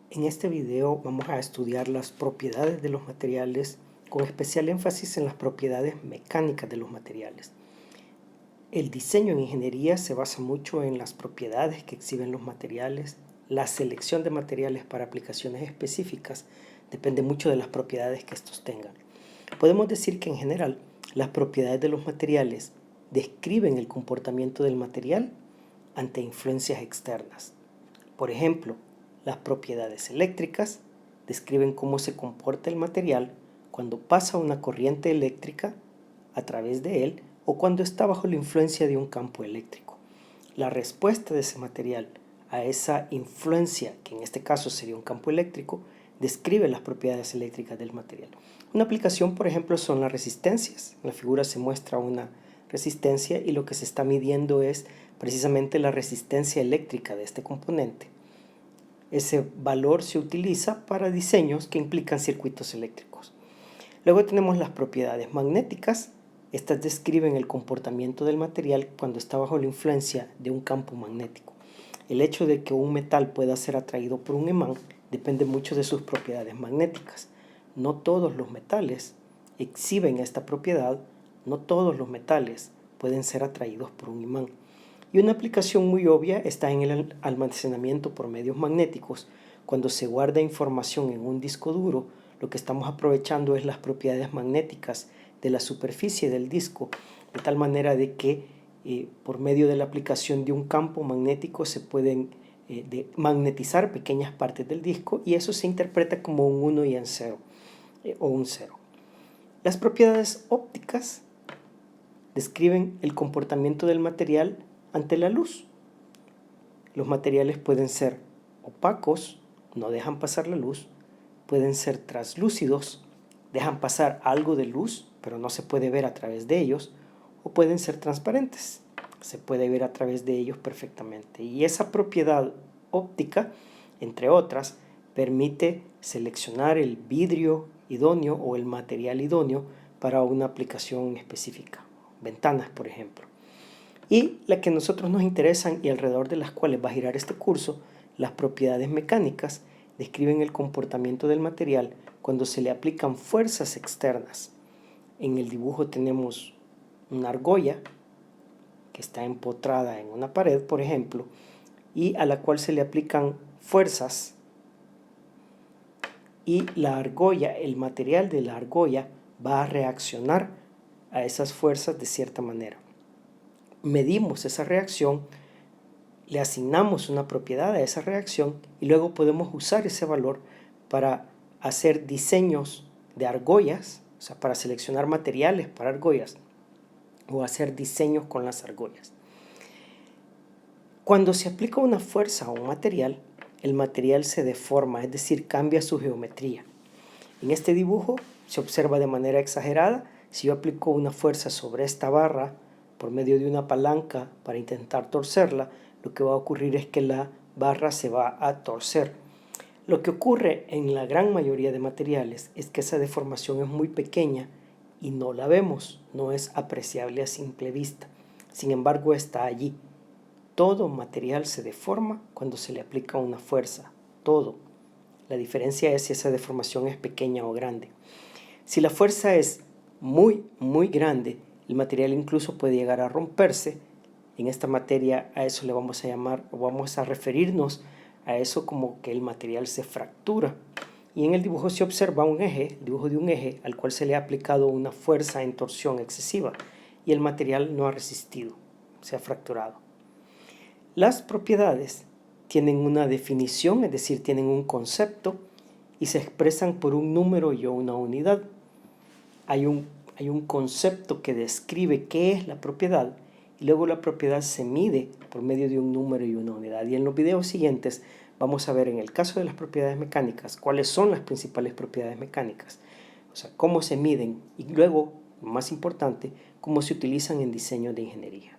En este video vamos a estudiar las propiedades de los materiales con especial énfasis en las propiedades mecánicas de los materiales. El diseño en ingeniería se basa mucho en las propiedades que exhiben los materiales. La selección de materiales para aplicaciones específicas depende mucho de las propiedades que estos tengan. Podemos decir que en general las propiedades de los materiales describen el comportamiento del material ante influencias externas. Por ejemplo, las propiedades eléctricas describen cómo se comporta el material cuando pasa una corriente eléctrica a través de él o cuando está bajo la influencia de un campo eléctrico. La respuesta de ese material a esa influencia, que en este caso sería un campo eléctrico, describe las propiedades eléctricas del material. Una aplicación, por ejemplo, son las resistencias. En la figura se muestra una resistencia y lo que se está midiendo es precisamente la resistencia eléctrica de este componente. Ese valor se utiliza para diseños que implican circuitos eléctricos. Luego tenemos las propiedades magnéticas. Estas describen el comportamiento del material cuando está bajo la influencia de un campo magnético. El hecho de que un metal pueda ser atraído por un imán depende mucho de sus propiedades magnéticas. No todos los metales exhiben esta propiedad, no todos los metales pueden ser atraídos por un imán. Y una aplicación muy obvia está en el almacenamiento por medios magnéticos. Cuando se guarda información en un disco duro, lo que estamos aprovechando es las propiedades magnéticas de la superficie del disco, de tal manera de que por medio de la aplicación de un campo magnético se pueden magnetizar pequeñas partes del disco y eso se interpreta como un 1 y un 0 o un 0. Las propiedades ópticas describen el comportamiento del material ante la luz. Los materiales pueden ser opacos, no dejan pasar la luz, pueden ser translúcidos, dejan pasar algo de luz, pero no se puede ver a través de ellos, o pueden ser transparentes, se puede ver a través de ellos perfectamente. Y esa propiedad óptica, entre otras, permite seleccionar el vidrio idóneo o el material idóneo para una aplicación específica, ventanas por ejemplo. Y la que a nosotros nos interesan y alrededor de las cuales va a girar este curso, las propiedades mecánicas, describen el comportamiento del material cuando se le aplican fuerzas externas. En el dibujo tenemos una argolla que está empotrada en una pared, por ejemplo, y a la cual se le aplican fuerzas y la argolla, el material de la argolla va a reaccionar a esas fuerzas de cierta manera. Medimos esa reacción, le asignamos una propiedad a esa reacción y luego podemos usar ese valor para hacer diseños de argollas, o sea, para seleccionar materiales para argollas o hacer diseños con las argollas. Cuando se aplica una fuerza a un material, el material se deforma, es decir, cambia su geometría. En este dibujo se observa de manera exagerada. Si yo aplico una fuerza sobre esta barra por medio de una palanca para intentar torcerla, lo que va a ocurrir es que la barra se va a torcer. Lo que ocurre en la gran mayoría de materiales es que esa deformación es muy pequeña y no la vemos, no es apreciable a simple vista. Sin embargo, está allí. Todo material se deforma cuando se le aplica una fuerza, todo. La diferencia es si esa deformación es pequeña o grande. Si la fuerza es muy grande, el material incluso puede llegar a romperse. En esta materia a eso le vamos a llamar, o vamos a referirnos a eso como que el material se fractura. Y en el dibujo se observa un eje, el dibujo de un eje al cual se le ha aplicado una fuerza en torsión excesiva y el material no ha resistido, se ha fracturado. Las propiedades tienen una definición, es decir, tienen un concepto y se expresan por un número y una unidad. Hay un concepto que describe qué es la propiedad y luego la propiedad se mide por medio de un número y una unidad. Y en los videos siguientes vamos a ver en el caso de las propiedades mecánicas cuáles son las principales propiedades mecánicas, o sea, cómo se miden y luego, lo más importante, cómo se utilizan en diseño de ingeniería.